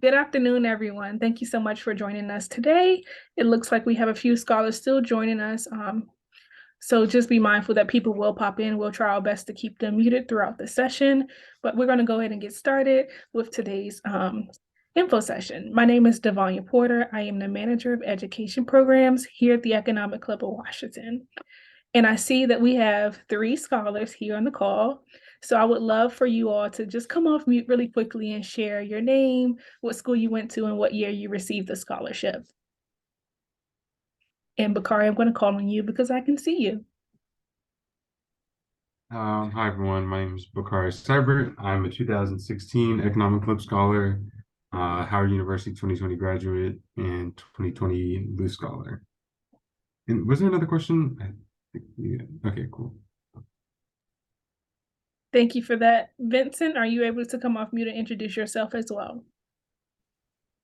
Good afternoon, everyone. Thank you so much for joining us today. It looks like we have a few scholars still joining us. So just be mindful that people will pop in. We'll try our best to keep them muted throughout the session, but we're going to go ahead and get started with today's info session. My name is Devanya Porter. I am the Manager of Education Programs here at the Economic Club of Washington. And I see that we have 3 scholars here on the call. So I would love for you all to just come off mute really quickly and share your name, what school you went to, and what year you received the scholarship. And Bakari, I'm going to call on you because I can see you. Hi, everyone. My name is Bakari Seibert. I'm a 2016 Economic Club Scholar, Howard University 2020 graduate, and 2020 Booth Scholar. And was there another question? Okay, cool. Thank you for that. Vincent, are you able to come off mute and introduce yourself as well?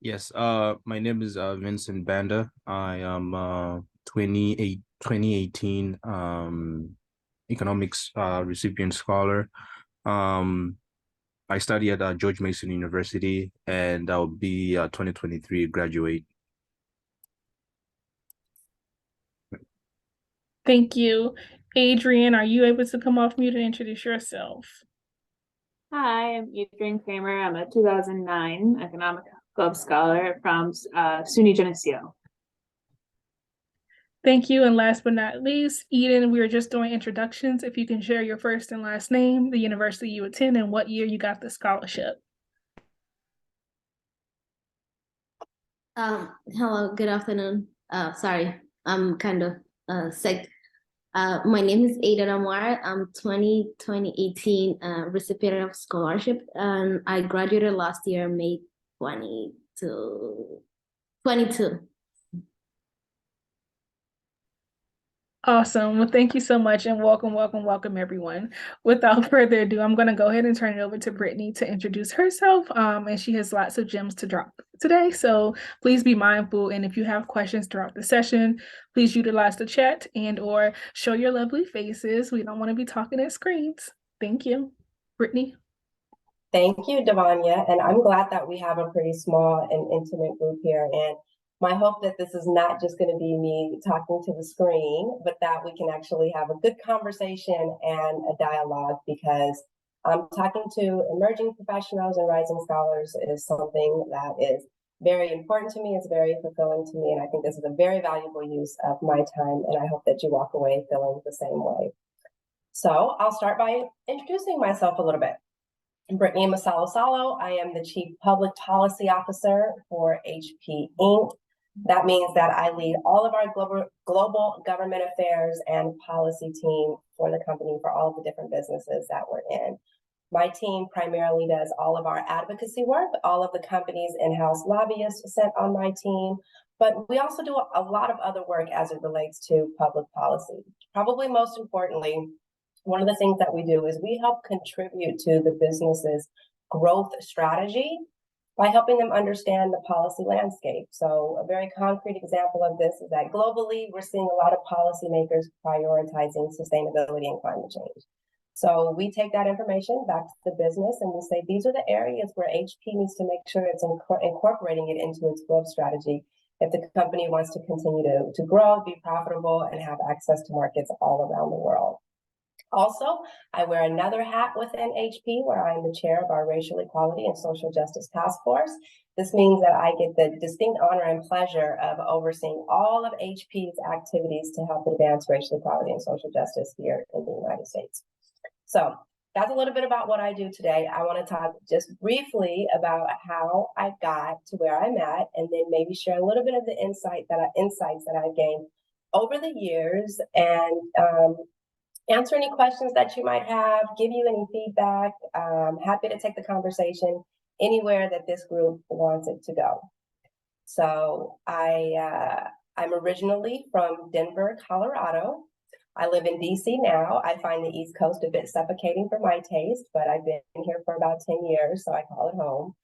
Yes, my name is Vincent Banda. I am 2018 economics recipient scholar. I study at George Mason University, and I'll be a 2023 graduate. Thank you. Adrian, are you able to come off mute and introduce yourself? Hi, I'm Adrian Kramer. I'm a 2009 Economic Club Scholar from SUNY Geneseo. Thank you. And last but not least, Eden, we were just doing introductions. If you can share your first and last name, the university you attend, and what year you got the scholarship. Hello, good afternoon. Sorry, I'm kind of sick. My name is Ada Amar. I'm 2018 recipient of scholarship, and I graduated last year, May 22. Awesome. Well, thank you so much, and welcome, everyone. Without further ado, I'm going to go ahead and turn it over to Brittany to introduce herself. And she has lots of gems to drop today. So please be mindful. And if you have questions throughout the session, please utilize the chat and/or show your lovely faces. We don't want to be talking at screens. Thank you. Brittany. Thank you, Devanya. And I'm glad that we have a pretty small and intimate group here. And my hope that this is not just going to be me talking to the screen, but that we can actually have a good conversation and a dialogue, because talking to emerging professionals and rising scholars is something that is very important to me. It's very fulfilling to me. And I think this is a very valuable use of my time. And I hope that you walk away feeling the same way. So I'll start by introducing myself a little bit. Brittany Masalosalo. I am the Chief Public Policy Officer for HP Inc. That means that I lead all of our global government affairs and policy team for the company for all of the different businesses that we're in. My team primarily does all of our advocacy work. All of the company's in-house lobbyists sent on my team, but we also do a lot of other work as it relates to public policy. Probably most importantly, one of the things that we do is we help contribute to the business's growth strategy by helping them understand the policy landscape. So a very concrete example of this is that globally, we're seeing a lot of policymakers prioritizing sustainability and climate change. So we take that information back to the business and we say, these are the areas where HP needs to make sure it's incorporating it into its growth strategy if the company wants to continue to grow, be profitable, and have access to markets all around the world. Also, I wear another hat within HP where I'm the chair of our Racial Equality and Social Justice Task Force. This means that I get the distinct honor and pleasure of overseeing all of HP's activities to help advance racial equality and social justice here in the United States. So that's a little bit about what I do today. I want to talk just briefly about how I got to where I'm at, and then maybe share a little bit of the insights that I've gained over the years, and answer any questions that you might have, give you any feedback. Happy to take the conversation anywhere that this group wants it to go. So I'm originally from Denver, Colorado. I live in DC now. I find the East Coast a bit suffocating for my taste, but I've been here for about 10 years, so I call it home.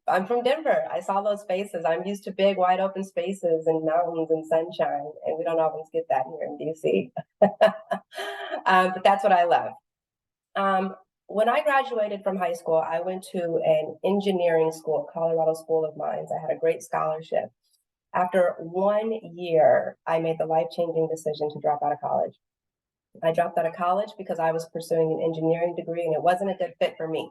I'm from Denver. I saw those faces. I'm used to big, wide open spaces and mountains and sunshine, and we don't always get that here in DC. But that's what I love. when I graduated from high school, I went to an engineering school, Colorado School of Mines. I had a great scholarship. After 1 year, I made the life-changing decision to drop out of college. I dropped out of college because I was pursuing an engineering degree and it wasn't a good fit for me.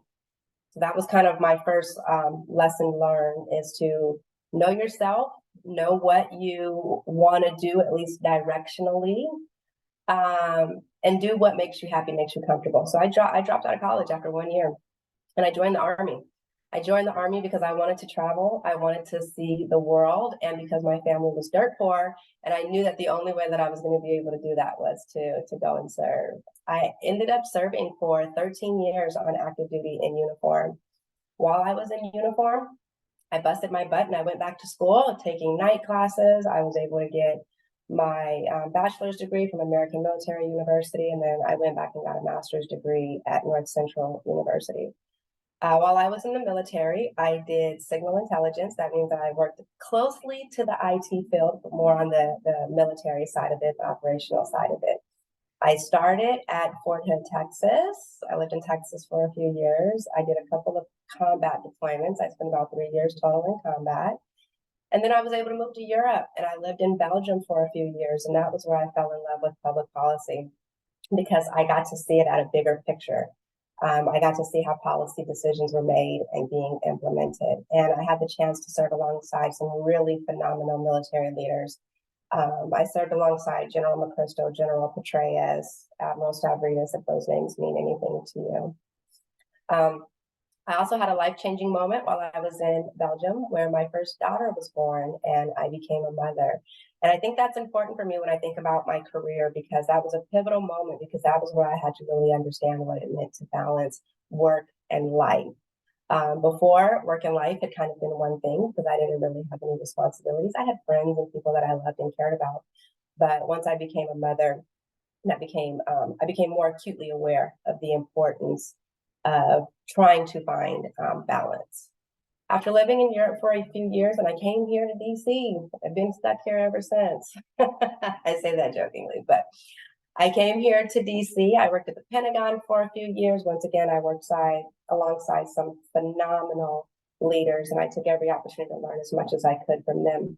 So that was kind of my first lesson learned, is to know yourself, know what you want to do, at least directionally, and do what makes you happy, makes you comfortable. So I dropped out of college after 1 year and I joined the Army. I joined the Army because I wanted to travel, I wanted to see the world, and because my family was dirt poor, and I knew that the only way that I was going to be able to do that was to go and serve. I ended up serving for 13 years on active duty in uniform. While I was in uniform, I busted my butt and I went back to school, taking night classes. I was able to get my bachelor's degree from American Military University, and then I went back and got a master's degree at North Central University. While I was in the military, I did signal intelligence. That means that I worked closely to the IT field, but more on the military side of it, the operational side of it. I started at Fort Hood, Texas. I lived in Texas for a few years. I did a couple of combat deployments. I spent about 3 years total in combat. And then I was able to move to Europe, and I lived in Belgium for a few years. And that was where I fell in love with public policy, because I got to see it at a bigger picture. I got to see how policy decisions were made and being implemented. And I had the chance to serve alongside some really phenomenal military leaders. I served alongside General McChrystal, General Petraeus, Admiral Stavridis, if those names mean anything to you. I also had a life-changing moment while I was in Belgium, where my first daughter was born and I became a mother. And I think that's important for me when I think about my career, because that was a pivotal moment, because that was where I had to really understand what it meant to balance work and life. Before, work and life had kind of been one thing because I didn't really have any responsibilities. I had friends and people that I loved and cared about. But once I became a mother, I became more acutely aware of the importance of trying to find balance. After living in Europe for a few years, and I came here to DC, I've been stuck here ever since. I say that jokingly, but I came here to DC. I worked at the Pentagon for a few years. Once again, I worked alongside some phenomenal leaders, and I took every opportunity to learn as much as I could from them.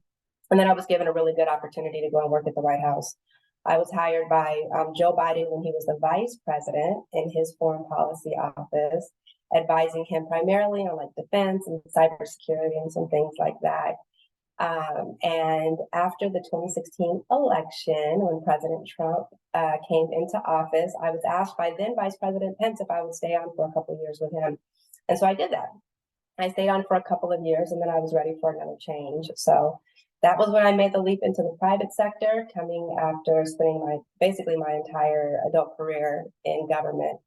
And then I was given a really good opportunity to go and work at the White House. I was hired by Joe Biden when he was the vice president in his foreign policy office, advising him primarily on like defense and cybersecurity and some things like that. And after the 2016 election, when President Trump came into office, I was asked by then Vice President Pence if I would stay on for a couple of years with him. And so I did that. I stayed on for a couple of years, and then I was ready for another change. So that was when I made the leap into the private sector, coming after spending basically my entire adult career in government.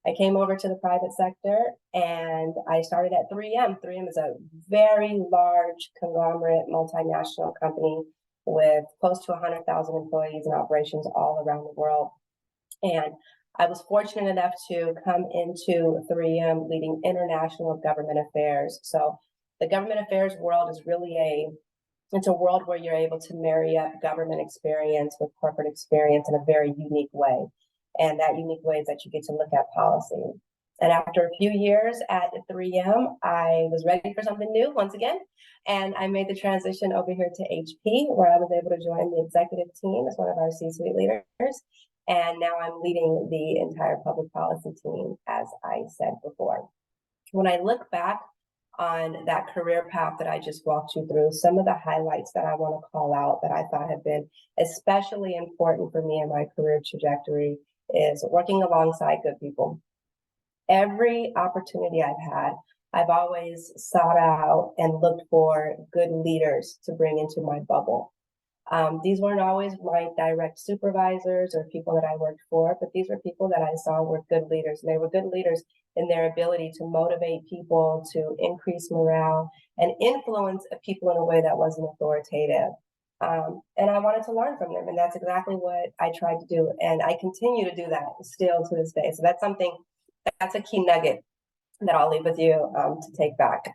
I came over to the private sector and I started at 3M. 3M is a very large conglomerate multinational company with close to 100,000 employees and operations all around the world. And I was fortunate enough to come into 3M leading international government affairs. So the government affairs world is really it's a world where you're able to marry up government experience with corporate experience in a very unique way. And that unique way is that you get to look at policy. And after a few years at 3M, I was ready for something new once again. And I made the transition over here to HP, where I was able to join the executive team as one of our C-suite leaders. And now I'm leading the entire public policy team, as I said before. When I look back on that career path that I just walked you through, some of the highlights that I want to call out that I thought have been especially important for me in my career trajectory is working alongside good people. Every opportunity I've had, I've always sought out and looked for good leaders to bring into my bubble. These weren't always my direct supervisors or people that I worked for, but these were people that I saw were good leaders. And they were good leaders in their ability to motivate people, to increase morale, and influence people in a way that wasn't authoritative. And I wanted to learn from them. And that's exactly what I tried to do. And I continue to do that still to this day. So that's a key nugget that I'll leave with you to take back.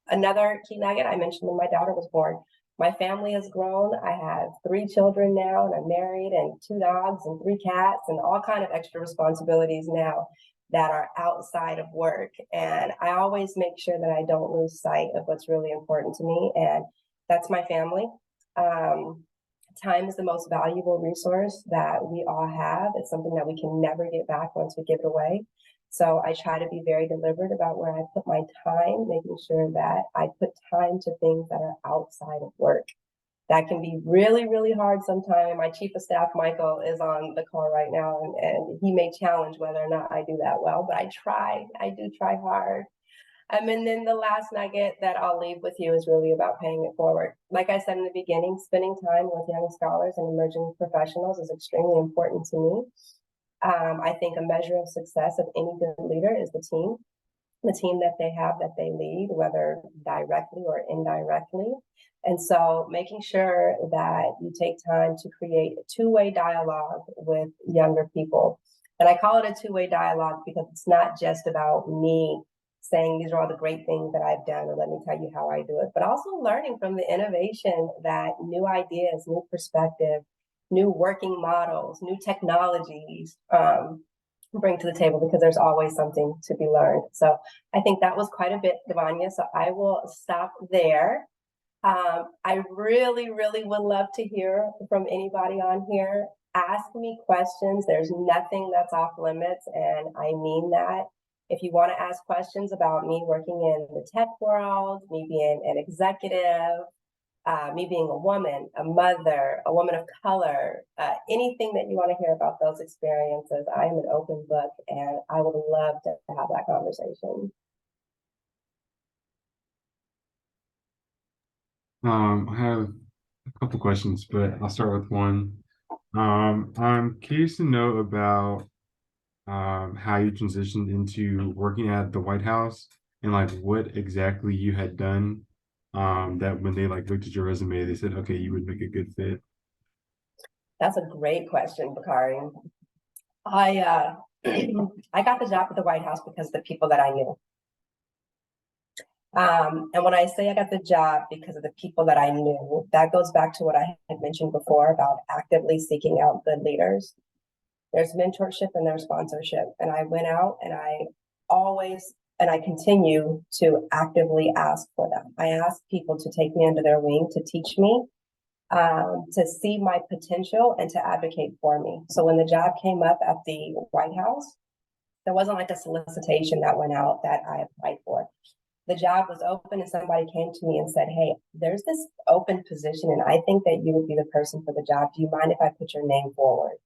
Another key nugget I mentioned when my daughter was born. My family has grown. I have 3 children now, and I'm married, and 2 dogs and 3 cats and all kind of extra responsibilities now. that are outside of work. And I always make sure that I don't lose sight of what's really important to me, and that's my family. Time is the most valuable resource that we all have. It's something that we can never get back once we give it away. So I try to be very deliberate about where I put my time, making sure that I put time to things that are outside of work. That can be really, really hard sometimes. My chief of staff, Michael, is on the call right now, and he may challenge whether or not I do that well, but I do try hard. And then the last nugget that I'll leave with you is really about paying it forward. Like I said in the beginning, spending time with young scholars and emerging professionals is extremely important to me. I think a measure of success of any good leader is the team that they have, that they lead, whether directly or indirectly. And so making sure that you take time to create a two-way dialogue with younger people. And I call it a two-way dialogue because it's not just about me saying these are all the great things that I've done, or let me tell you how I do it, but also learning from the innovation that new ideas, new perspective, new working models, new technologies bring to the table, because there's always something to be learned. So I think that was quite a bit, Devanya, so I will stop there. I really, really would love to hear from anybody on here. Ask me questions. There's nothing that's off limits, and I mean that. If you want to ask questions about me working in the tech world, me being an executive, me being a woman, a mother, a woman of color, anything that you want to hear about those experiences, I am an open book, and I would love to have that conversation. I have a couple questions, but I'll start with one. I'm curious to know about how you transitioned into working at the White House, and like what exactly you had done that when they like looked at your resume, they said, okay, you would make a good fit. That's a great question, Bakari. I I got the job at the White House because of the people that I knew. And when I say I got the job because of the people that I knew, that goes back to what I had mentioned before about actively seeking out good leaders. There's mentorship and there's sponsorship. And I went out and I always, and I continue to actively ask for them. I ask people to take me under their wing, to teach me, to see my potential and to advocate for me. So when the job came up at the White House, there wasn't like a solicitation that went out that I applied for. The job was open and somebody came to me and said, hey, there's this open position and I think that you would be the person for the job. Do you mind if I put your name forward?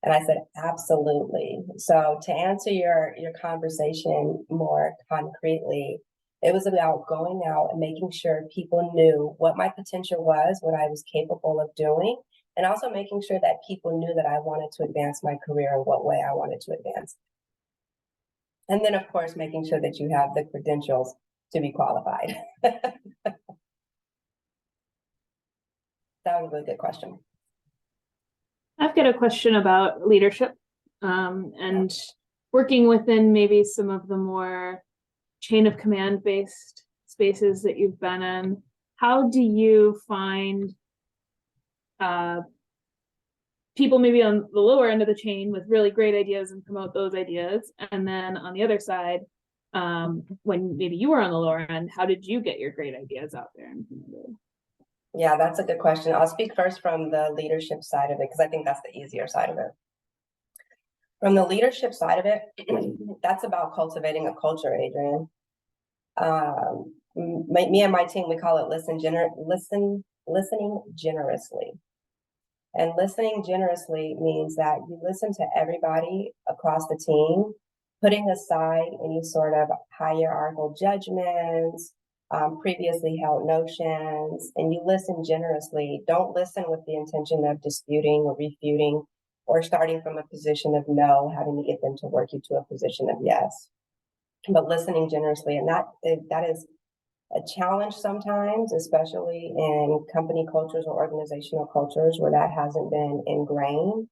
And I said, absolutely. So to answer your conversation more concretely, it was about going out and making sure people knew what my potential was, what I was capable of doing, and also making sure that people knew that I wanted to advance my career and what way I wanted to advance. And then, of course, making sure that you have the credentials to be qualified. That was a really good question. I've got a question about leadership and working within maybe some of the more chain of command based spaces that you've been in. How do you find people maybe on the lower end of the chain with really great ideas and promote those ideas? And then on the other side, when maybe you were on the lower end, how did you get your great ideas out there? Yeah, that's a good question. I'll speak first from the leadership side of it, because I think that's the easier side of it. From the leadership side of it, that's about cultivating a culture, Adrian. Me and my team, we call it listening generously. And listening generously means that you listen to everybody across the team, putting aside any sort of hierarchical judgments, previously held notions, and you listen generously. Don't listen with the intention of disputing or refuting or starting from a position of no, having to get them to work you to a position of yes. But listening generously, and that is a challenge sometimes, especially in company cultures or organizational cultures where that hasn't been ingrained.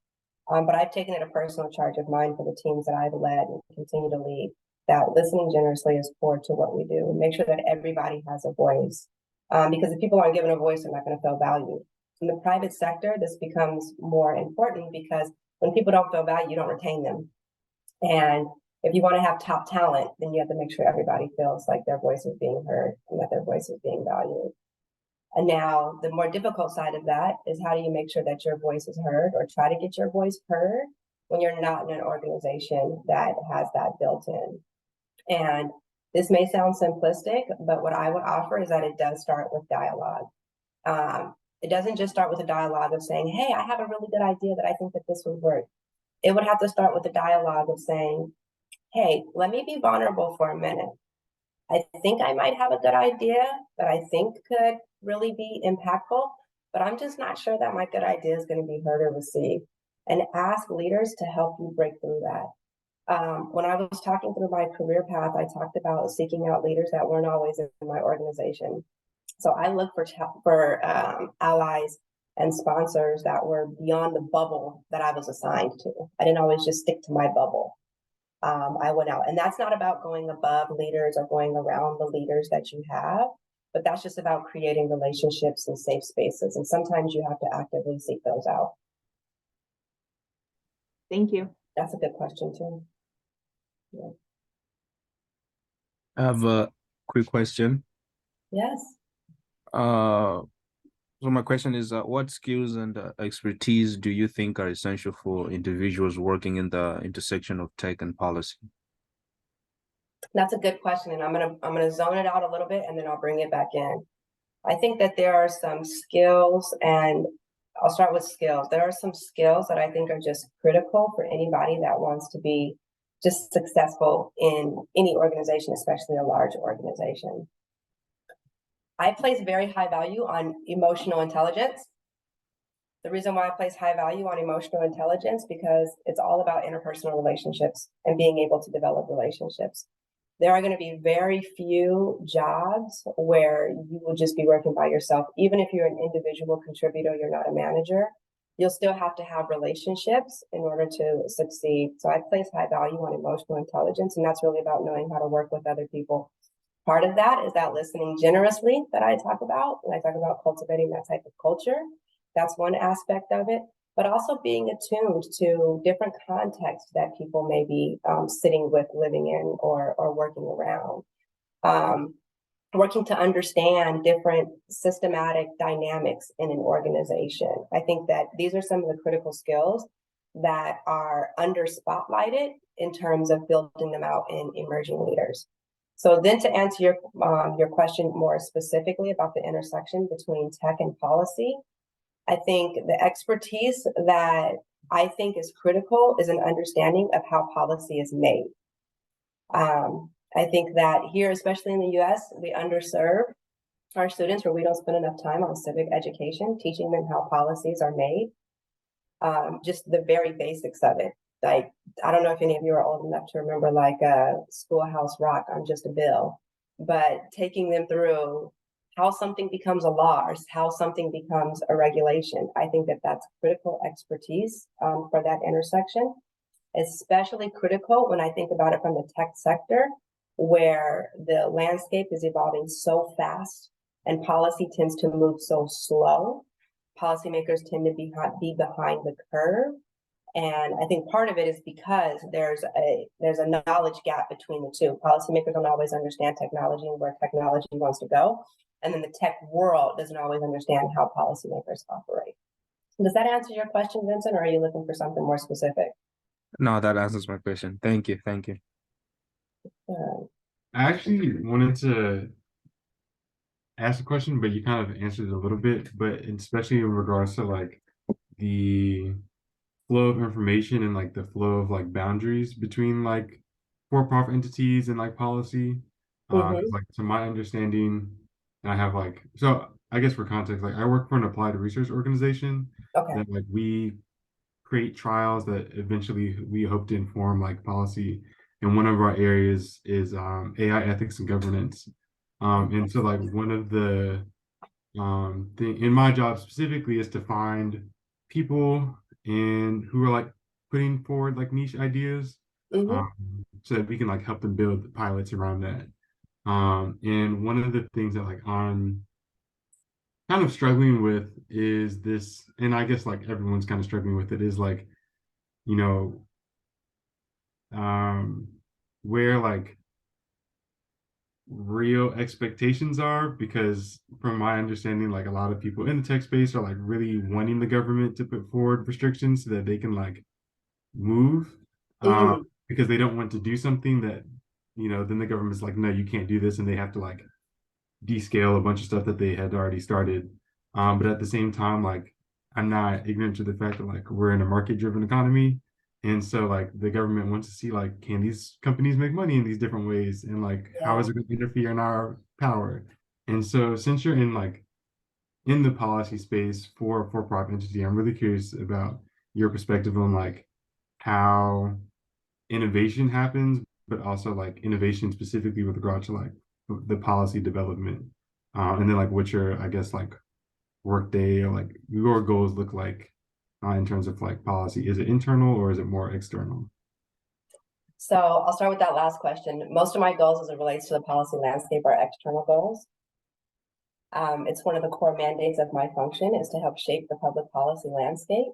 But I've taken it a personal charge of mine for the teams that I've led and continue to lead, that listening generously is core to what we do. Make sure that everybody has a voice, because if people aren't given a voice, they're not going to feel valued. In the private sector, this becomes more important because when people don't feel valued, you don't retain them. And if you want to have top talent, then you have to make sure everybody feels like their voice is being heard and that their voice is being valued. And now the more difficult side of that is how do you make sure that your voice is heard or try to get your voice heard when you're not in an organization that has that built in. And this may sound simplistic, but what I would offer is that it does start with dialogue. It doesn't just start with a dialogue of saying, hey, I have a really good idea that I think that this would work. It would have to start with a dialogue of saying, hey, let me be vulnerable for a minute. I think I might have a good idea that I think could really be impactful, but I'm just not sure that my good idea is going to be heard or received. And ask leaders to help you break through that. When I was talking through my career path, I talked about seeking out leaders that weren't always in my organization. So I look for allies and sponsors that were beyond the bubble that I was assigned to. I didn't always just stick to my bubble. I went out, and that's not about going above leaders or going around the leaders that you have, but that's just about creating relationships and safe spaces. And sometimes you have to actively seek those out. Thank you. That's a good question too. Yeah. I have a quick question. Yes. So my question is, what skills and expertise do you think are essential for individuals working in the intersection of tech and policy? That's a good question, and I'm gonna zone it out a little bit, and then I'll bring it back in. I think that there are some skills, and I'll start with skills. There are some skills that I think are just critical for anybody that wants to be just successful in any organization, especially a large organization. I place very high value on emotional intelligence. The reason why I place high value on emotional intelligence because it's all about interpersonal relationships and being able to develop relationships. There are going to be very few jobs where you will just be working by yourself. Even if you're an individual contributor, you're not a manager, you'll still have to have relationships in order to succeed. So I place high value on emotional intelligence, and that's really about knowing how to work with other people. Part of that is that listening generously that I talk about, when I talk about cultivating that type of culture. That's one aspect of it, but also being attuned to different contexts that people may be sitting with, living in, or working around. Working to understand different systematic dynamics in an organization. I think that these are some of the critical skills that are under spotlighted in terms of building them out in emerging leaders. So then to answer your question more specifically about the intersection between tech and policy, I think the expertise that I think is critical is an understanding of how policy is made. I think that here, especially in the US, we underserve our students where we don't spend enough time on civic education, teaching them how policies are made. Just the very basics of it. Like, I don't know if any of you are old enough to remember like Schoolhouse Rock, I'm Just a Bill, but taking them through how something becomes a law or how something becomes a regulation. I think that that's critical expertise for that intersection, especially critical when I think about it from the tech sector, where the landscape is evolving so fast and policy tends to move so slow. Policymakers tend to be behind the curve. And I think part of it is because there's a knowledge gap between the two. Policymakers don't always understand technology and where technology wants to go. And then the tech world doesn't always understand how policymakers operate. Does that answer your question, Vincent, or are you looking for something more specific? No, that answers my question. Thank you. Thank you. I actually wanted to ask a question, but you kind of answered it a little bit, but especially in regards to like the flow of information and like the flow of like boundaries between like for-profit entities and like policy. Like to my understanding, and I have like, so I guess for context, like I work for an applied research organization that like we create trials that eventually we hope to inform like policy. And one of our areas is AI ethics and governance. And so like one of the thing in my job specifically is to find people and who are like putting forward like niche ideas so that we can like help them build the pilots around that. And one of the things that like I'm kind of struggling with is this, and I guess like everyone's kind of struggling with it, is like, you know, where like real expectations are, because from my understanding, like a lot of people in the tech space are like really wanting the government to put forward restrictions so that they can like move, Mhm. because they don't want to do something that, then the government's like, no, you can't do this, and they have to like descale a bunch of stuff that they had already started. But at the same time, like I'm not ignorant to the fact that like we're in a market-driven economy. And so like the government wants to see like, can these companies make money in these different ways? And like how Yeah. is it going to interfere in our power? And so since you're in the policy space for a for-profit entity, I'm really curious about your perspective on like how innovation happens, but also like innovation specifically with regard to like the policy development. And then like what your, I guess, like workday or like your goals look like in terms of like policy. Is it internal or is it more external? So I'll start with that last question. Most of my goals as it relates to the policy landscape are external goals. It's one of the core mandates of my function is to help shape the public policy landscape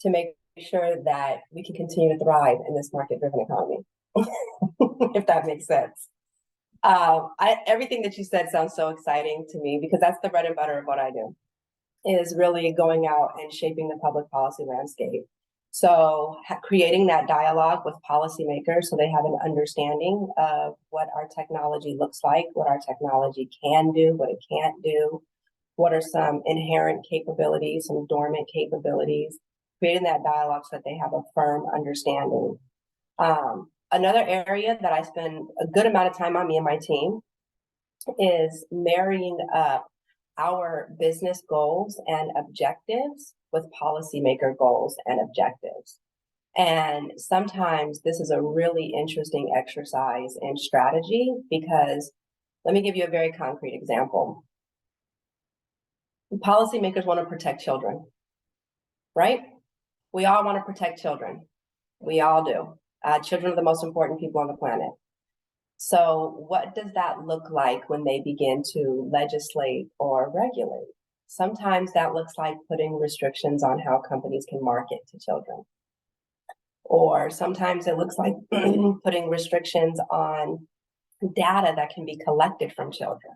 to make sure that we can continue to thrive in this market-driven economy, if that makes sense. Everything that you said sounds so exciting to me because that's the bread and butter of what I do, is really going out and shaping the public policy landscape. So creating that dialogue with policymakers so they have an understanding of what our technology looks like, what our technology can do, what it can't do, what are some inherent capabilities, some dormant capabilities, creating that dialogue so that they have a firm understanding. Another area that I spend a good amount of time on, me and my team, is marrying up our business goals and objectives with policymaker goals and objectives. And sometimes this is a really interesting exercise in strategy because let me give you a very concrete example. Policymakers want to protect children, right? We all want to protect children. We all do. Children are the most important people on the planet. So what does that look like when they begin to legislate or regulate? Sometimes that looks like putting restrictions on how companies can market to children. Or sometimes it looks like putting restrictions on data that can be collected from children.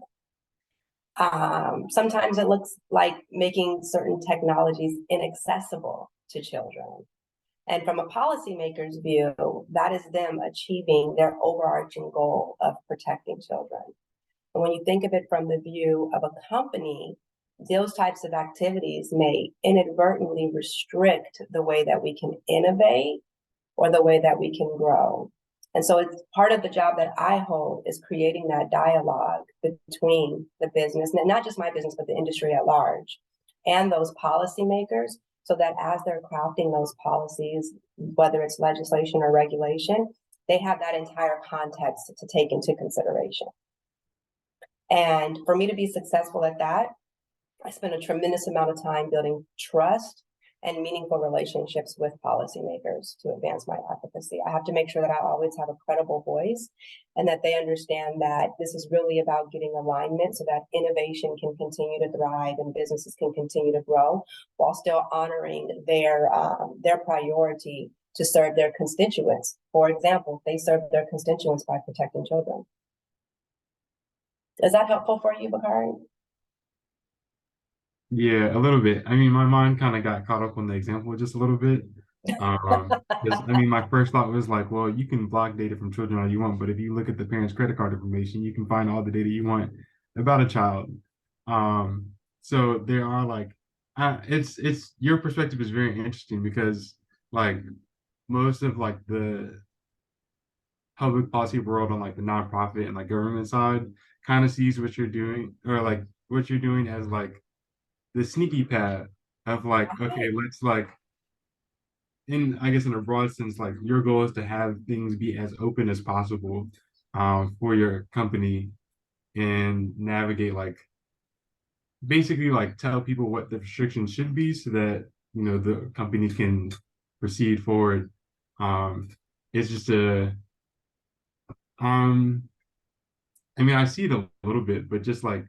Sometimes it looks like making certain technologies inaccessible to children. And from a policymaker's view, that is them achieving their overarching goal of protecting children. And when you think of it from the view of a company, those types of activities may inadvertently restrict the way that we can innovate or the way that we can grow. And so it's part of the job that I hold is creating that dialogue between the business, and not just my business, but the industry at large, and those policymakers, so that as they're crafting those policies, whether it's legislation or regulation, they have that entire context to take into consideration. And for me to be successful at that, I spend a tremendous amount of time building trust and meaningful relationships with policymakers to advance my advocacy. I have to make sure that I always have a credible voice and that they understand that this is really about getting alignment so that innovation can continue to thrive and businesses can continue to grow while still honoring their priority to serve their constituents. For example, they serve their constituents by protecting children. Is that helpful for you, Bakari? Yeah, a little bit. I mean, my mind kind of got caught up on the example just a little bit. Because I mean, my first thought was like, well, you can block data from children all you want, but if you look at the parents' credit card information, you can find all the data you want about a child. So there are like, it's your perspective is very interesting because like most of like the public policy world on like the nonprofit and like government side kind of sees what you're doing or like what you're doing as like the sneaky path of like, okay, let's like, in I guess in a broad sense, like your goal is to have things be as open as possible for your company and navigate like basically like tell people what the restrictions should be so that the company can proceed forward. It's just a I mean I see it a little bit, but just like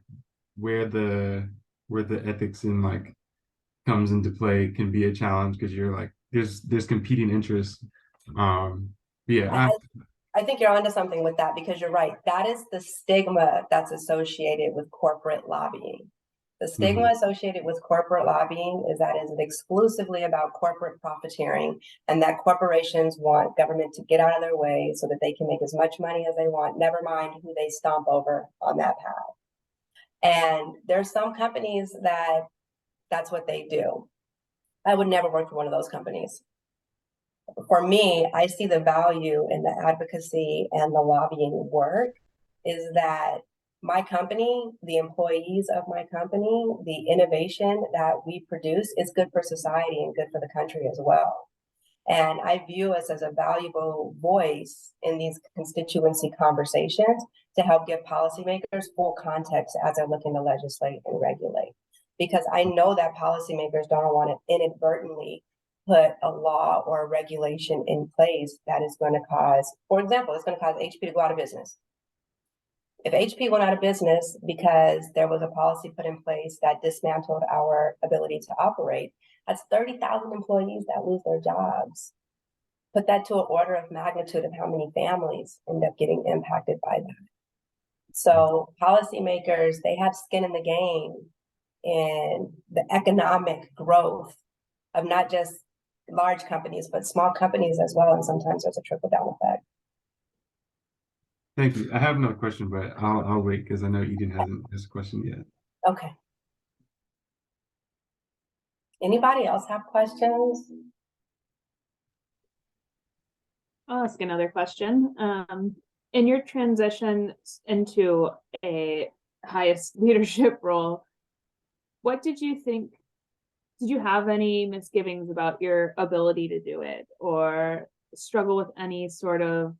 where the ethics and like comes into play can be a challenge because you're like there's competing interests. Yeah, I think you're onto something with that because you're right. That is the stigma that's associated with corporate lobbying. The stigma associated with corporate lobbying is that it's exclusively about corporate profiteering and that corporations want government to get out of their way so that they can make as much money as they want, never mind who they stomp over on that path. And there's some companies that that's what they do. I would never work for one of those companies. For me, I see the value in the advocacy and the lobbying work is that my company, the employees of my company, the innovation that we produce is good for society and good for the country as well. And I view us as a valuable voice in these constituency conversations to help give policymakers full context as they're looking to legislate and regulate. Because I know that policymakers don't want to inadvertently put a law or a regulation in place that is going to cause, for example, it's going to cause HP to go out of business. If HP went out of business because there was a policy put in place that dismantled our ability to operate, that's 30,000 employees that lose their jobs. Put that to an order of magnitude of how many families end up getting impacted by that. So policymakers, they have skin in the game in the economic growth of not just large companies, but small companies as well. And sometimes there's a trickle down effect. thank you. I have another question, but I'll wait because I know Eden hasn't asked a question yet. Okay. Anybody else have questions? I'll ask another question. In your transition into a highest leadership role, what did you think? Did you have any misgivings about your ability to do it or struggle with any sort of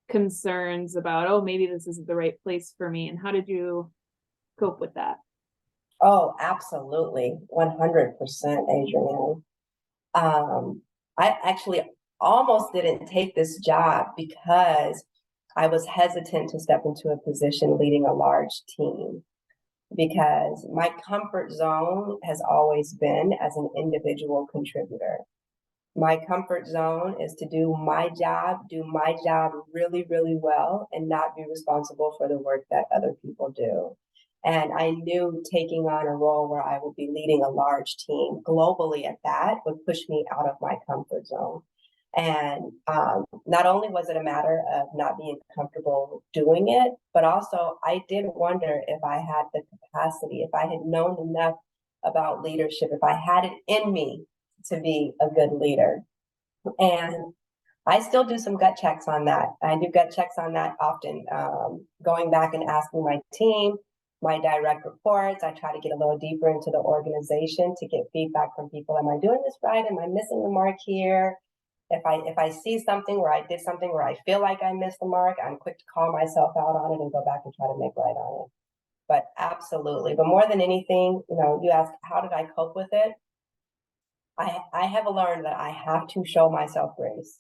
concerns about, oh, maybe this isn't the right place for me? And how did you cope with that? Oh, absolutely. 100%, Adrienne. I actually almost didn't take this job because I was hesitant to step into a position leading a large team. Because my comfort zone has always been as an individual contributor. My comfort zone is to do my job really, really well and not be responsible for the work that other people do. And I knew taking on a role where I would be leading a large team globally at that would push me out of my comfort zone. And not only was it a matter of not being comfortable doing it, but also I did wonder if I had the capacity, if I had known enough about leadership, if I had it in me to be a good leader. And I still do some gut checks on that. I do gut checks on that often, going back and asking my team, my direct reports. I try to get a little deeper into the organization to get feedback from people. Am I doing this right? Am I missing the mark here? If I see something where I did something where I feel like I missed the mark, I'm quick to call myself out on it and go back and try to make right on it. But absolutely. But more than anything, you ask, how did I cope with it? I have learned that I have to show myself grace.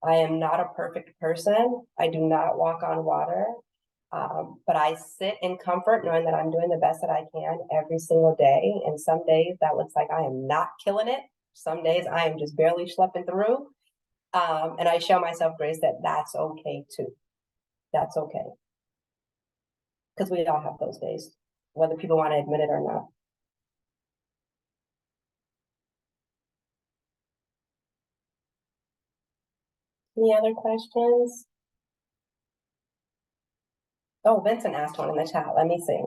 I am not a perfect person. I do not walk on water. But I sit in comfort knowing that I'm doing the best that I can every single day. And some days that looks like I am not killing it. Some days I am just barely schlepping through. And I show myself grace that that's okay too. That's okay. Because we all have those days, whether people want to admit it or not. Any other questions? Oh, Vincent asked one in the chat. Let me see.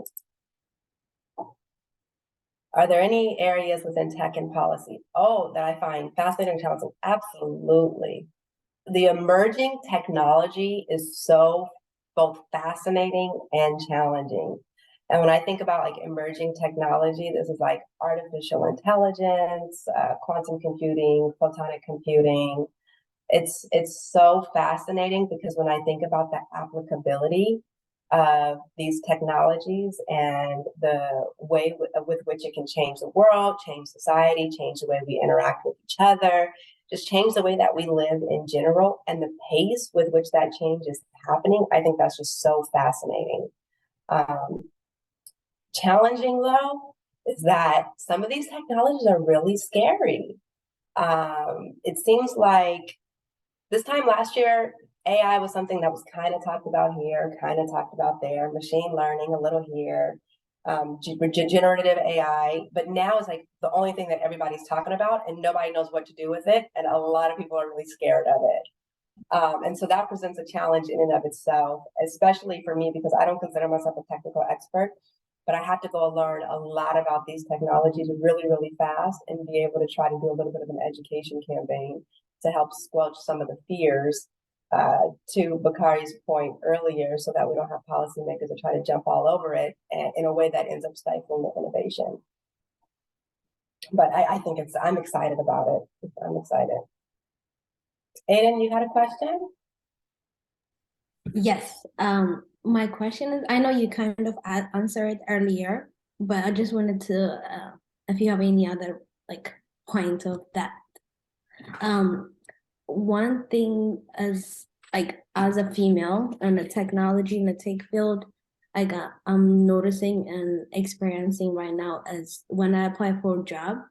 Are there any areas within tech and policy? Oh, that I find fascinating and challenging? Absolutely. The emerging technology is so both fascinating and challenging. And when I think about like emerging technology, this is like artificial intelligence, quantum computing, photonic computing. It's so fascinating because when I think about the applicability of these technologies and the way with which it can change the world, change society, change the way we interact with each other, just change the way that we live in general, and the pace with which that change is happening, I think that's just so fascinating. Challenging though, is that some of these technologies are really scary. It seems like This time last year, AI was something that was kind of talked about here, kind of talked about there, machine learning a little here, generative AI, but now it's like the only thing that everybody's talking about and nobody knows what to do with it. And a lot of people are really scared of it. And so that presents a challenge in and of itself, especially for me, because I don't consider myself a technical expert, but I have to go learn a lot about these technologies really, really fast and be able to try to do a little bit of an education campaign to help squelch some of the fears, to Bakari's point earlier, so that we don't have policymakers that try to jump all over it and in a way that ends up stifling the innovation. But I think I'm excited about it. I'm excited. Aiden, you had a question? Yes. My question is, I know you kind of answered it earlier, but I just wanted to, if you have any other like point of that. One thing as like as a female in the technology in the tech field, I'm noticing and experiencing right now is when I apply for a job,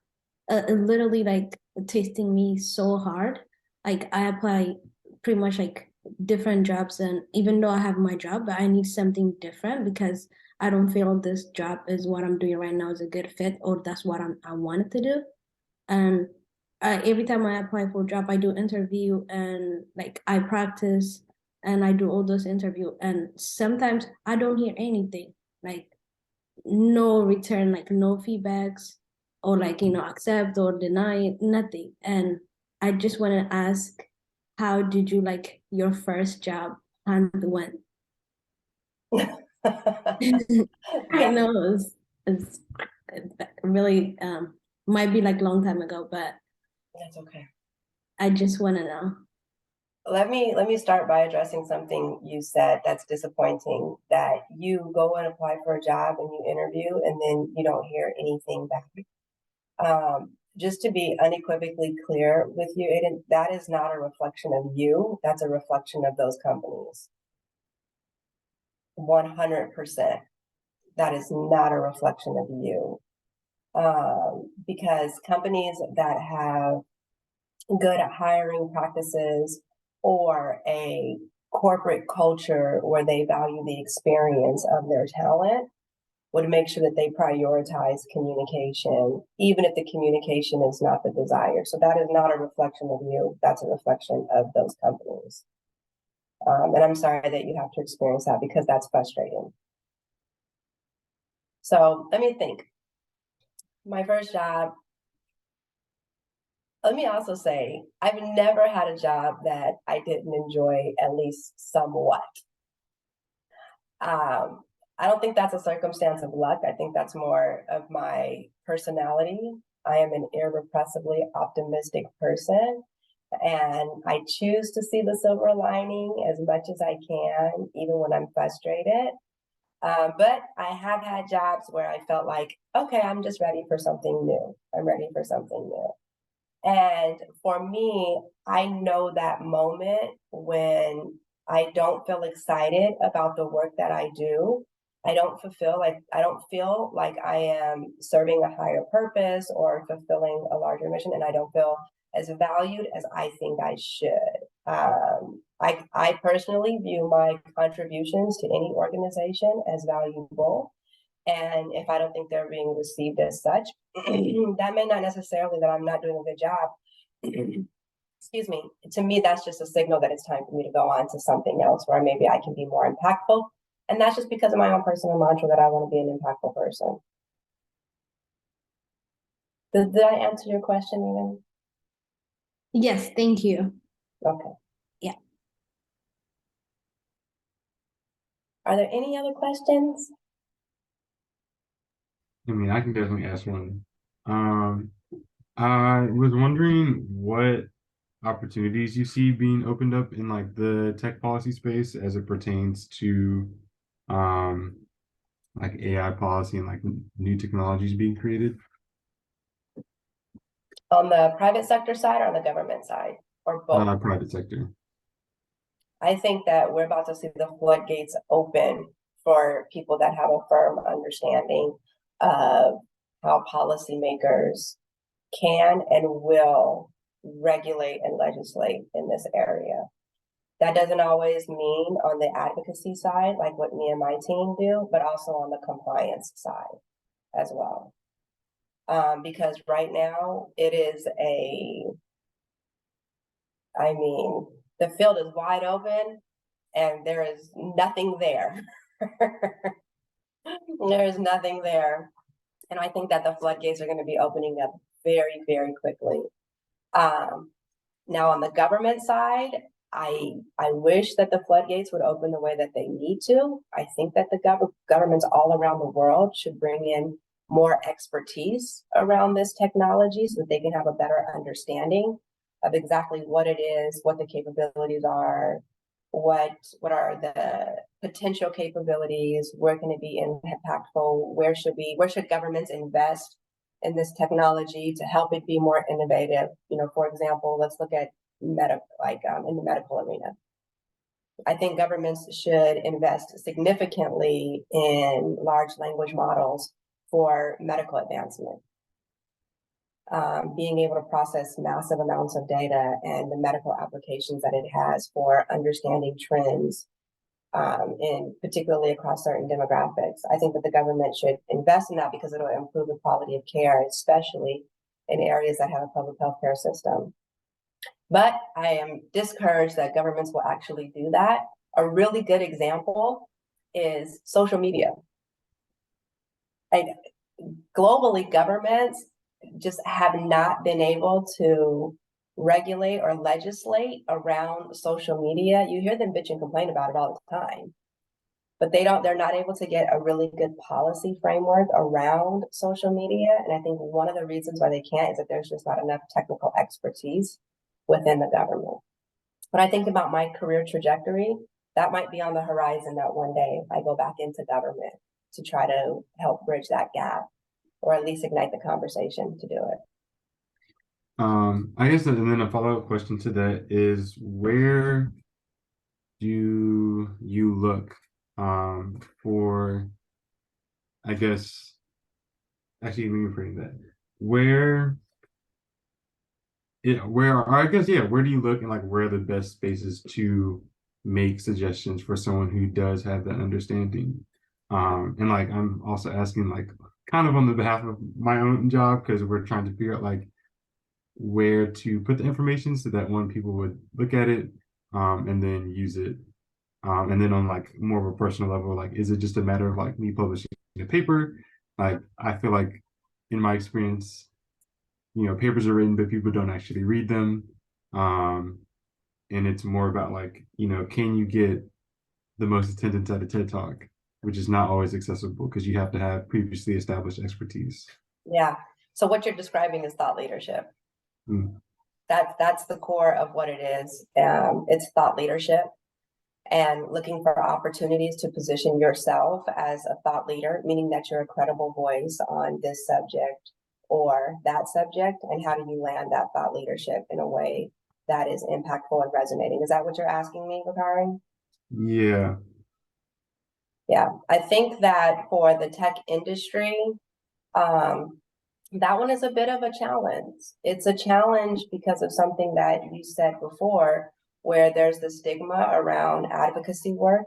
it literally like tasting me so hard. Like I apply pretty much like different jobs, and even though I have my job, but I need something different because I don't feel this job is what I'm doing right now is a good fit, or that's what I wanted to do. And every time I apply for a job, I do interview and like I practice and I do all those interview, and sometimes I don't hear anything, like no return, like no feedbacks, or like accept or deny, nothing. And I just want to ask, how did you like your first job and went? I know it's really might be like a long time ago, but That's okay. I just want to know. Let me start by addressing something you said that's disappointing, that you go and apply for a job and you interview and then you don't hear anything back. Just to be unequivocally clear with you, Aiden, that is not a reflection of you. That's a reflection of those companies. 100%. That is not a reflection of you. Because companies that have good hiring practices or a corporate culture where they value the experience of their talent would make sure that they prioritize communication, even if the communication is not the desire. So that is not a reflection of you. That's a reflection of those companies. And I'm sorry that you have to experience that, because that's frustrating. So let me think. My first job, let me also say, I've never had a job that I didn't enjoy at least somewhat. I don't think that's a circumstance of luck. I think that's more of my personality. I am an irrepressibly optimistic person, and I choose to see the silver lining as much as I can, even when I'm frustrated. But I have had jobs where I felt like, okay, I'm just ready for something new. I'm ready for something new. And for me, I know that moment when I don't feel excited about the work that I do. I don't feel like I am serving a higher purpose or fulfilling a larger mission, and I don't feel as valued as I think I should. I personally view my contributions to any organization as valuable. And if I don't think they're being received as such, that may not necessarily that I'm not doing a good job. Excuse me. To me, that's just a signal that it's time for me to go on to something else where maybe I can be more impactful. And that's just because of my own personal mantra that I want to be an impactful person. Did I answer your question, even? Yes, thank you. Okay. Yeah. Are there any other questions? I mean, I can definitely ask one. I was wondering what opportunities you see being opened up in like the tech policy space as it pertains to like AI policy and like new technologies being created. On the private sector side or on the government side, or both? Private sector. I think that we're about to see the floodgates open for people that have a firm understanding of how policymakers can and will regulate and legislate in this area. That doesn't always mean on the advocacy side, like what me and my team do, but also on the compliance side as well. Because right now it is the field is wide open and there is nothing there. There is nothing there. And I think that the floodgates are going to be opening up very, very quickly. Now on the government side, I wish that the floodgates would open the way that they need to. I think that the governments all around the world should bring in more expertise around this technology so that they can have a better understanding of exactly what it is, what the capabilities are, what are the potential capabilities, where can it be impactful, where should governments invest in this technology to help it be more innovative. For example, let's look at in the medical arena. I think governments should invest significantly in large language models for medical advancement. Being able to process massive amounts of data and the medical applications that it has for understanding trends, in particularly across certain demographics. I think that the government should invest in that because it'll improve the quality of care, especially in areas that have a public health care system. But I am discouraged that governments will actually do that. A really good example is social media. Globally, governments just have not been able to regulate or legislate around social media. You hear them bitch and complain about it all the time, but they're not able to get a really good policy framework around social media. And I think one of the reasons why they can't is that there's just not enough technical expertise within the government. When I think about my career trajectory, that might be on the horizon that one day I go back into government to try to help bridge that gap, or at least ignite the conversation to do it. I guess, and then a follow-up question to that is, where do you look for, I guess, actually, let me frame that. Where do you look, and like where are the best spaces to make suggestions for someone who does have that understanding? And like, I'm also asking, like, kind of on the behalf of my own job, because we're trying to figure out like where to put the information so that people would look at it and then use it. And then on like more of a personal level, like, is it just a matter of like me publishing a paper? Like, I feel like in my experience, papers are written, but people don't actually read them. And it's more about like, can you get the most attendance at a TED Talk, which is not always accessible because you have to have previously established expertise. Yeah. So what you're describing is thought leadership. That's the core of what it is. It's thought leadership and looking for opportunities to position yourself as a thought leader, meaning that you're a credible voice on this subject or that subject, and how do you land that thought leadership in a way that is impactful and resonating? Is that what you're asking me, Bakari? Yeah. Yeah, I think that for the tech industry, that one is a bit of a challenge. It's a challenge because of something that you said before, where there's the stigma around advocacy work,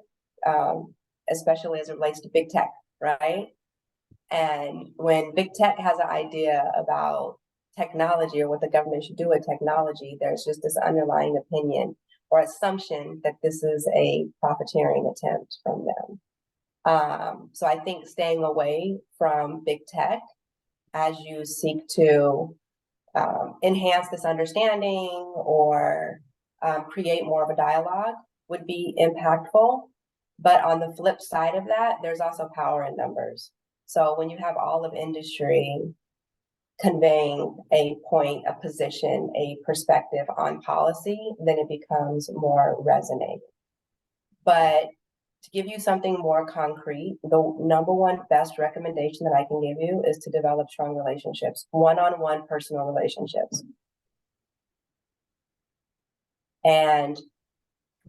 especially as it relates to big tech, right? And when big tech has an idea about technology or what the government should do with technology, there's just this underlying opinion or assumption that this is a profiteering attempt from them. So I think staying away from big tech as you seek to enhance this understanding or create more of a dialogue would be impactful. But on the flip side of that, there's also power in numbers. So when you have all of industry conveying a point, a position, a perspective on policy, then it becomes more resonating. But to give you something more concrete, the number one best recommendation that I can give you is to develop strong relationships, one-on-one personal relationships. And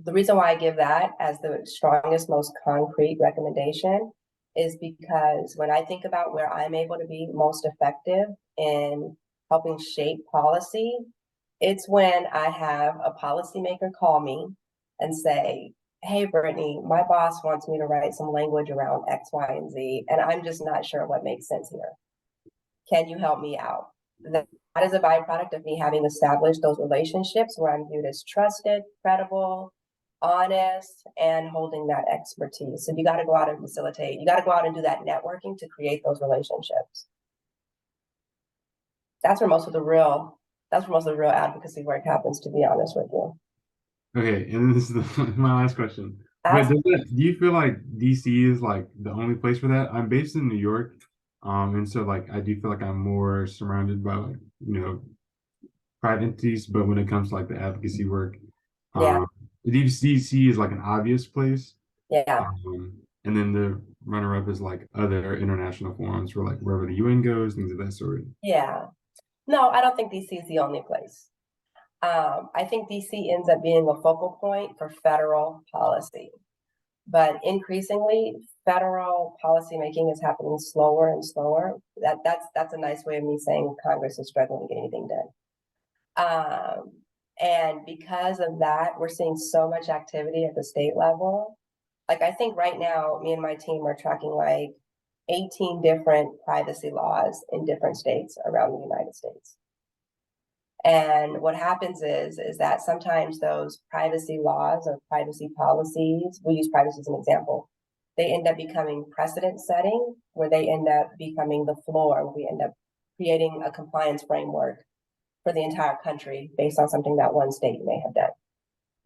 the reason why I give that as the strongest, most concrete recommendation is because when I think about where I'm able to be most effective in helping shape policy, It's when I have a policymaker call me and say, hey, Brittany, my boss wants me to write some language around X, Y, and Z, and I'm just not sure what makes sense here. Can you help me out? That is a byproduct of me having established those relationships where I'm viewed as trusted, credible, honest, and holding that expertise. So you got to go out and facilitate. You got to go out and do that networking to create those relationships. That's where most of the real advocacy work happens, to be honest with you. Okay, and this is my last question. Ask- But do you feel like DC is like the only place for that? I'm based in New York, and so like I do feel like I'm more surrounded by like, you know, private entities, but when it comes to like the advocacy work, Yeah. DC is like an obvious place. Yeah. And then the runner-up is like other international forums where like wherever the UN goes, things of that sort. Yeah. No, I don't think DC is the only place. I think DC ends up being a focal point for federal policy. But increasingly, federal policymaking is happening slower and slower. That's a nice way of me saying Congress is struggling to get anything done. And because of that, we're seeing so much activity at the state level. Like I think right now, me and my team are tracking like 18 different privacy laws in different states around the United States. And what happens is that sometimes those privacy laws or privacy policies, we use privacy as an example, they end up becoming precedent setting, where they end up becoming the floor. We end up creating a compliance framework for the entire country based on something that one state may have done.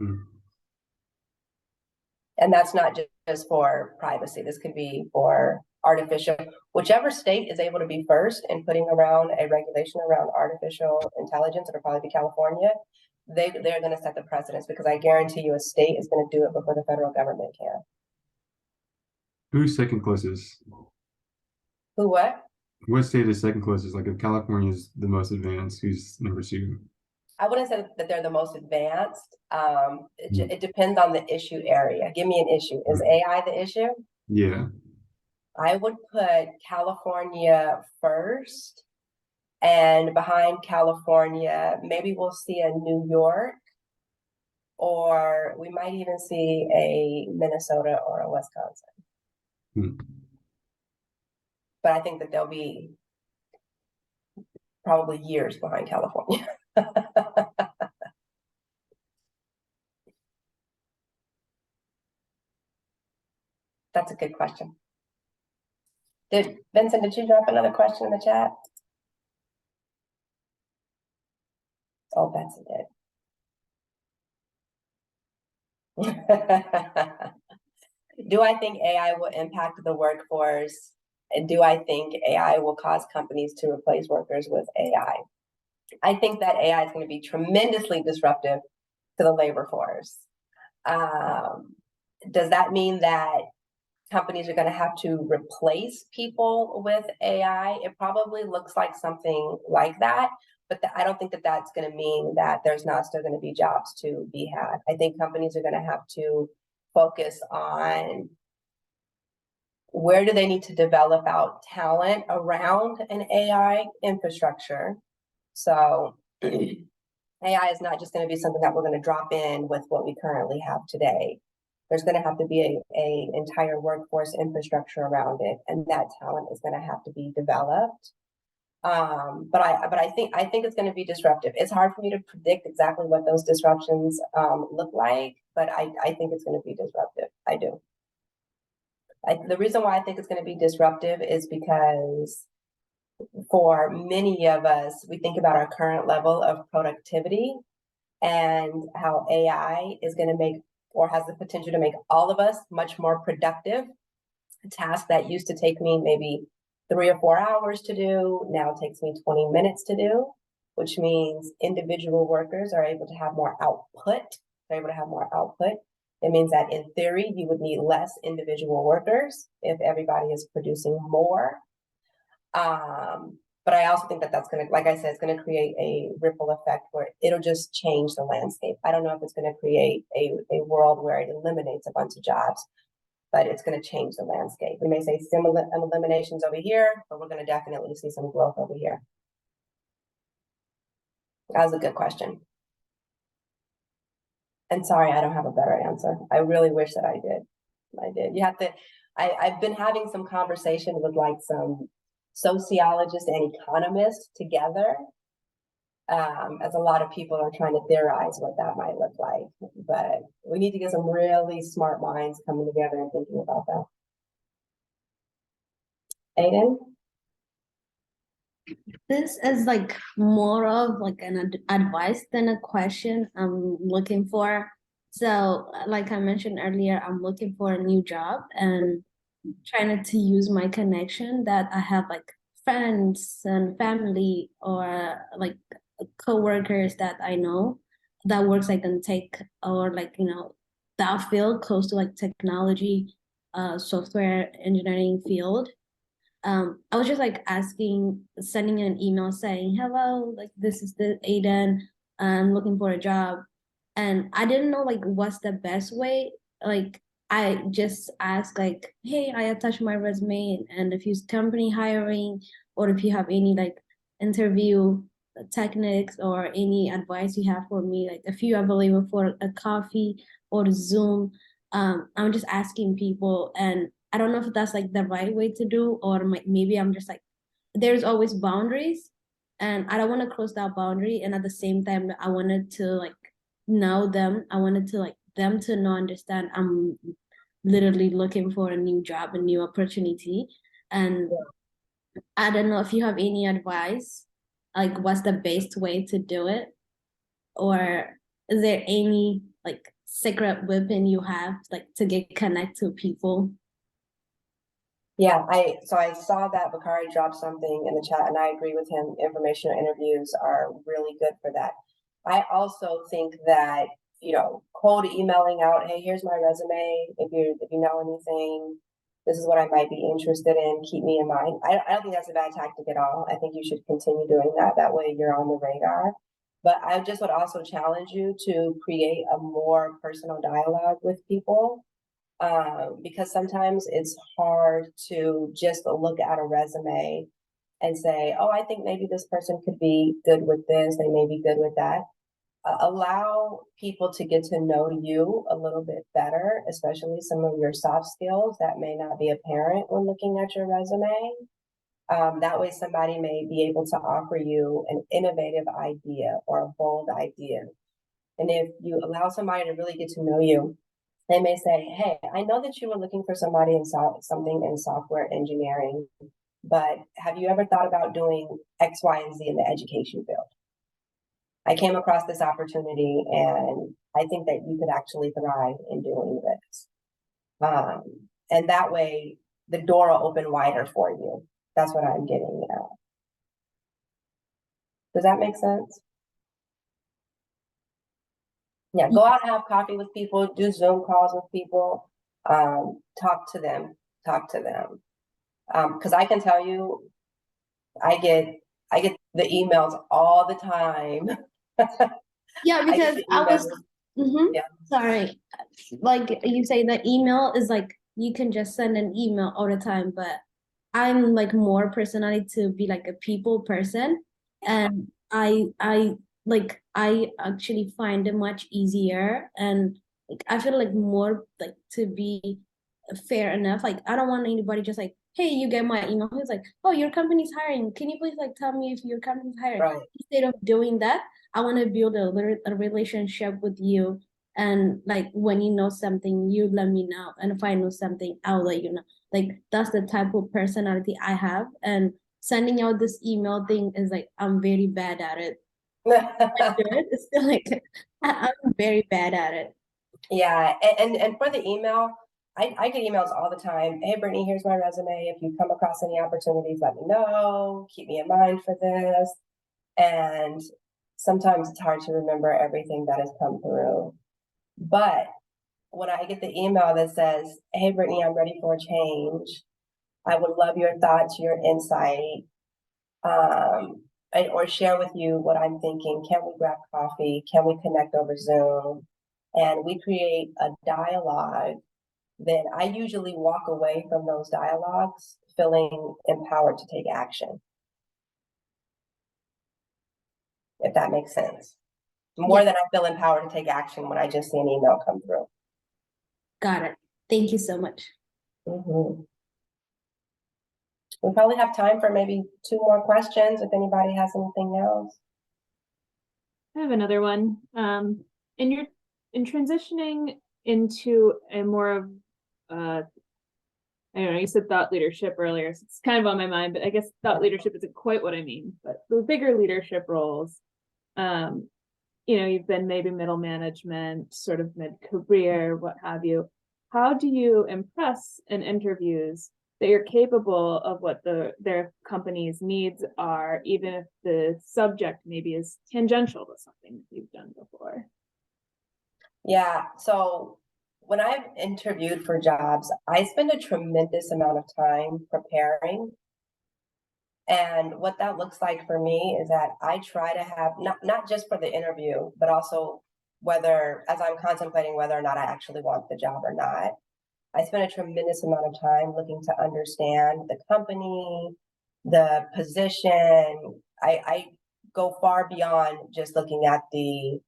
Mm. And that's not just for privacy. This could be for artificial, whichever state is able to be first in putting around a regulation around artificial intelligence, it'll probably be California. They're going to set the precedence, because I guarantee you a state is going to do it before the federal government can. Who's second closest? Who what? What state is second closest? Like if California is the most advanced, who's number two? I wouldn't say that they're the most advanced. It depends on the issue area. Give me an issue. Is AI the issue? Yeah. I would put California first, and behind California, maybe we'll see a New York, or we might even see a Minnesota or a Wisconsin. Hmm. But I think that they'll be probably years behind California. That's a good question. Vincent, did you drop another question in the chat? Oh, Betsy did. Do I think AI will impact the workforce? And do I think AI will cause companies to replace workers with AI? I think that AI is going to be tremendously disruptive to the labor force. Does that mean that companies are going to have to replace people with AI? It probably looks like something like that, but I don't think that that's going to mean that there's not still going to be jobs to be had. I think companies are going to have to focus on where do they need to develop out talent around an AI infrastructure. So AI is not just going to be something that we're going to drop in with what we currently have today. There's going to have to be a entire workforce infrastructure around it, and that talent is going to have to be developed. But I think it's going to be disruptive. It's hard for me to predict exactly what those disruptions look like, but I think it's going to be disruptive. I do. The reason why I think it's going to be disruptive is because for many of us, we think about our current level of productivity and how AI is going to make, or has the potential to make, all of us much more productive. A task that used to take me maybe 3 or 4 hours to do now takes me 20 minutes to do, which means individual workers are able to have more output. They're able to have more output. It means that in theory, you would need less individual workers if everybody is producing more. But I also think that that's going to, like I said, it's going to create a ripple effect where it'll just change the landscape. I don't know if it's going to create a world where it eliminates a bunch of jobs, but it's going to change the landscape. We may say some eliminations over here, but we're going to definitely see some growth over here. That was a good question. And sorry, I don't have a better answer. I really wish that I did. I did. You have to, I've been having some conversation with like some sociologists and economists together, as a lot of people are trying to theorize what that might look like. But we need to get some really smart minds coming together and thinking about that. Aiden? This is like more of like an advice than a question I'm looking for. So, like I mentioned earlier, I'm looking for a new job and trying to use my connection that I have, like friends and family or like coworkers that I know that works like in tech or like, you know, that field close to like technology, software engineering field. I was just like sending an email saying, hello, like this is the Aiden, I'm looking for a job. And I didn't know like what's the best way. Like I just asked like, hey, I attached my resume and if you company hiring or if you have any like interview techniques or any advice you have for me, like if you're available for a coffee or Zoom. I'm just asking people, and I don't know if that's like the right way to do, or maybe I'm just like, there's always boundaries, and I don't want to cross that boundary. And at the same time, I wanted to like know them. I wanted to like them to know, understand I'm literally looking for a new job, a new opportunity. And I don't know if you have any advice, like what's the best way to do it, or is there any like secret weapon you have like to get connect to people? Yeah, so I saw that Bakari dropped something in the chat, and I agree with him. Informational interviews are really good for that. I also think that, you know, cold emailing out, hey, here's my resume. If you know anything, this is what I might be interested in. Keep me in mind. I don't think that's a bad tactic at all. I think you should continue doing that. That way you're on the radar. But I just would also challenge you to create a more personal dialogue with people. Because sometimes it's hard to just look at a resume and say, oh, I think maybe this person could be good with this, they may be good with that. Allow people to get to know you a little bit better, especially some of your soft skills that may not be apparent when looking at your resume. That way somebody may be able to offer you an innovative idea or a bold idea. And if you allow somebody to really get to know you, they may say, hey, I know that you were looking for somebody in something in software engineering, but have you ever thought about doing X, Y, and Z in the education field? I came across this opportunity and I think that you could actually thrive in doing this. And that way the door will open wider for you. That's what I'm getting at. Does that make sense? Yeah, go out and have coffee with people, do Zoom calls with people, talk to them. Because I can tell you, I get the emails all the time. Yeah, because I was Yeah. sorry. Like you say, the email is like you can just send an email all the time, but I'm like more personality to be like a people person, and I actually find it much easier, and like I feel like more like to be fair enough. Like I don't want anybody just like, hey, you get my email. It's like, oh, your company's hiring. Can you please like tell me if your company's hiring? Right. Instead of doing that, I want to build a relationship with you. And like when you know something, you let me know. And if I know something, I'll let you know. Like that's the type of personality I have. And sending out this email thing is like I'm very bad at it. It's still like I'm very bad at it. Yeah, and for the email, I get emails all the time. Hey, Brittany, here's my resume. If you come across any opportunities, let me know. Keep me in mind for this. And sometimes it's hard to remember everything that has come through. But when I get the email that says, hey, Brittany, I'm ready for a change. I would love your thoughts, your insight, or share with you what I'm thinking. Can we grab coffee? Can we connect over Zoom? And we create a dialogue. Then I usually walk away from those dialogues feeling empowered to take action. If that makes sense. more Yeah. than I feel empowered to take action when I just see an email come through. Got it. Thank you so much. Mhm. We probably have time for maybe 2 more questions if anybody has anything else. I have another one. In transitioning into a more of I don't know, you said thought leadership earlier, so it's kind of on my mind, but I guess thought leadership isn't quite what I mean, but the bigger leadership roles, you've been maybe middle management, sort of mid-career, what have you. How do you impress in interviews that you're capable of what their company's needs are, even if the subject maybe is tangential to something that you've done before? Yeah, so when I've interviewed for jobs, I spend a tremendous amount of time preparing. And what that looks like for me is that I try to have not just for the interview, but also whether, as I'm contemplating whether or not I actually want the job or not, I spend a tremendous amount of time looking to understand the company, the position. I go far beyond just looking at the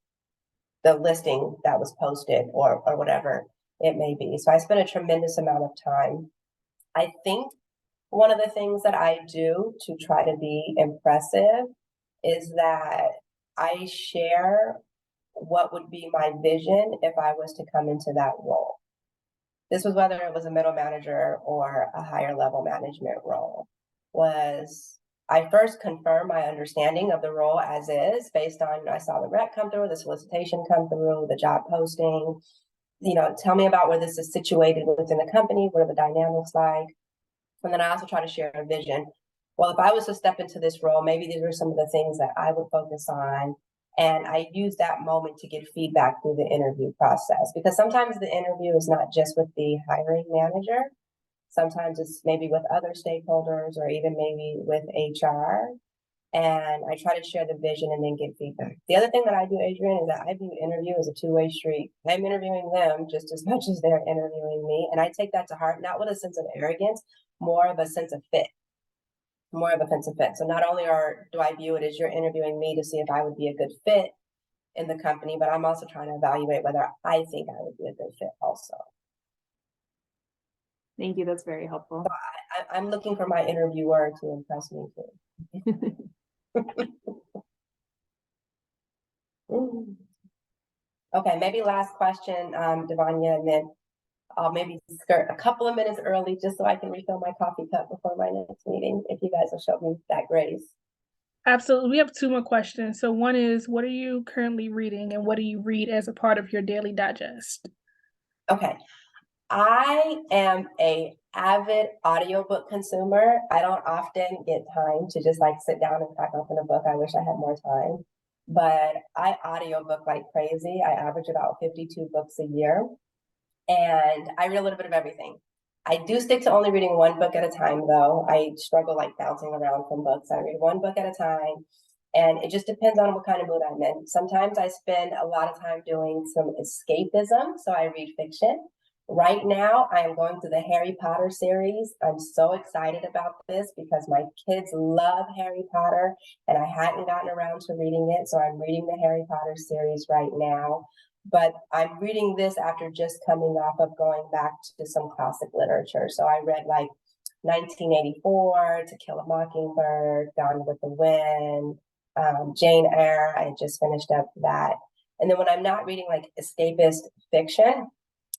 listing that was posted or whatever it may be. So I spend a tremendous amount of time. I think one of the things that I do to try to be impressive is that I share what would be my vision if I was to come into that role. This was whether it was a middle manager or a higher level management role. I first confirmed my understanding of the role as is based on, I saw the rec come through, the solicitation come through, the job posting, tell me about where this is situated within the company, what are the dynamics like? And then I also try to share a vision. Well, if I was to step into this role, maybe these are some of the things that I would focus on. And I use that moment to get feedback through the interview process, because sometimes the interview is not just with the hiring manager. Sometimes it's maybe with other stakeholders or even maybe with HR. And I try to share the vision and then get feedback. The other thing that I do, Adrian, is that I view interview as a two-way street. I'm interviewing them just as much as they're interviewing me. And I take that to heart, not with a sense of arrogance, more of a sense of fit. So not only do I view it as you're interviewing me to see if I would be a good fit in the company, but I'm also trying to evaluate whether I think I would be a good fit also. Thank you. That's very helpful. I'm looking for my interviewer to impress me too. Okay, maybe last question, Devanya, and then I'll maybe skirt a couple of minutes early just so I can refill my coffee cup before my next meeting, if you guys will show me that grace. Absolutely. We have 2 more questions. So one is, what are you currently reading and what do you read as a part of your daily digest? Okay. I am a avid audiobook consumer. I don't often get time to just like sit down and crack open a book. I wish I had more time, but I audiobook like crazy. I average about 52 books a year, and I read a little bit of everything. I do stick to only reading one book at a time, though. I struggle like bouncing around from books. I read one book at a time, and it just depends on what kind of mood I'm in. Sometimes I spend a lot of time doing some escapism, so I read fiction. Right now, I am going through the Harry Potter series. I'm so excited about this because my kids love Harry Potter, and I hadn't gotten around to reading it, so I'm reading the Harry Potter series right now. But I'm reading this after just coming off of going back to some classic literature. So I read like 1984, To Kill a Mockingbird, Gone with the Wind, Jane Eyre. I just finished up that. And then when I'm not reading like escapist fiction,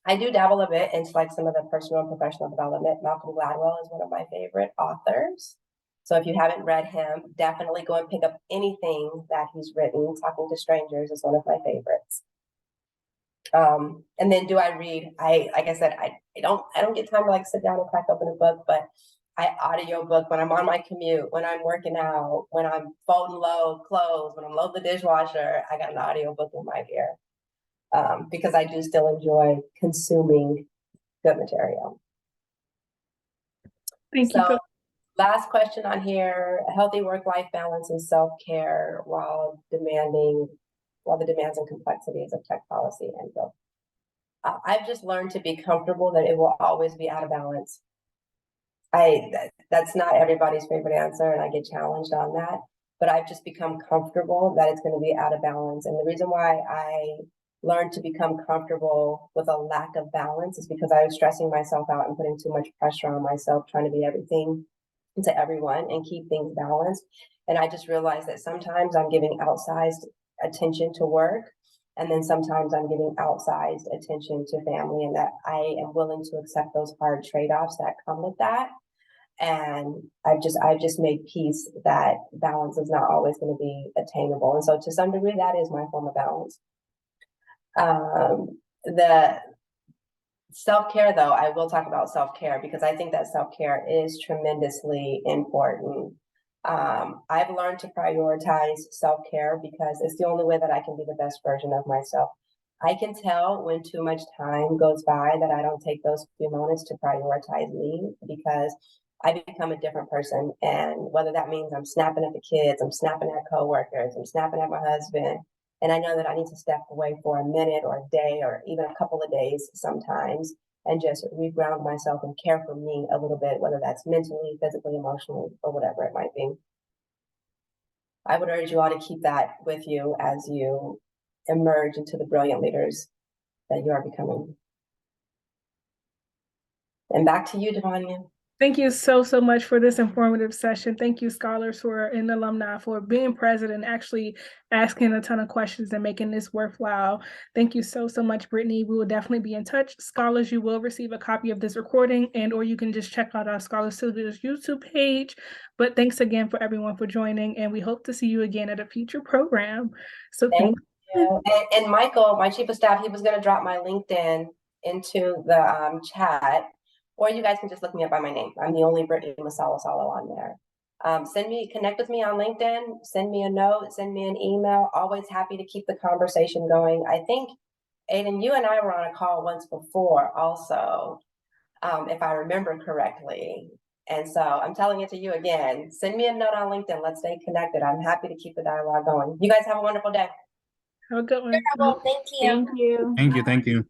I do dabble a bit into like some of the personal and professional development. Malcolm Gladwell is one of my favorite authors. So if you haven't read him, definitely go and pick up anything that he's written. Talking to Strangers is one of my favorites. And then do I read? Like I said, I don't get time to like sit down and crack open a book, but I audiobook when I'm on my commute, when I'm working out, when I'm folding load clothes, when I'm loading the dishwasher. I got an audiobook in my ear. Because I do still enjoy consuming good material. Thank you. Last question on here: a healthy work-life balance and self-care while the demands and complexities of tech policy and growth. I've just learned to be comfortable that it will always be out of balance. That's not everybody's favorite answer, and I get challenged on that. but I've just become comfortable that it's going to be out of balance. And the reason why I learned to become comfortable with a lack of balance is because I was stressing myself out and putting too much pressure on myself, trying to be everything to everyone and keep things balanced. And I just realized that sometimes I'm giving outsized attention to work, and then sometimes I'm giving outsized attention to family, and that I am willing to accept those hard trade-offs that come with that. And I've just made peace that balance is not always going to be attainable. And so to some degree, that is my form of balance. The self-care, though, I will talk about self-care because I think that self-care is tremendously important. I've learned to prioritize self-care because it's the only way that I can be the best version of myself. I can tell when too much time goes by that I don't take those few moments to prioritize me, because I become a different person. And whether that means I'm snapping at the kids, I'm snapping at coworkers, I'm snapping at my husband, and I know that I need to step away for a minute or a day or even a couple of days sometimes and just reground myself and care for me a little bit, whether that's mentally, physically, emotionally, or whatever it might be. I would urge you all to keep that with you as you emerge into the brilliant leaders that you are becoming. And back to you, Devanya. Thank you so much for this informative session. Thank you, scholars and alumni, for being present and actually asking a ton of questions and making this worthwhile. Thank you so much, Brittany. We will definitely be in touch. Scholars, you will receive a copy of this recording, or you can just check out our Scholar Studios YouTube page. But thanks again for everyone for joining, and we hope to see you again at a future program. So thank you. And Michael, my chief of staff, he was going to drop my LinkedIn into the chat. Or you guys can just look me up by my name. I'm the only Brittany Masalosalo on there. Connect with me on LinkedIn, send me a note, send me an email. Always happy to keep the conversation going. I think, Aiden, you and I were on a call once before also, if I remember correctly. And so I'm telling it to you again, send me a note on LinkedIn. Let's stay connected. I'm happy to keep the dialogue going. You guys have a wonderful day. Have a good one. Thank you. Thank you. Thank you.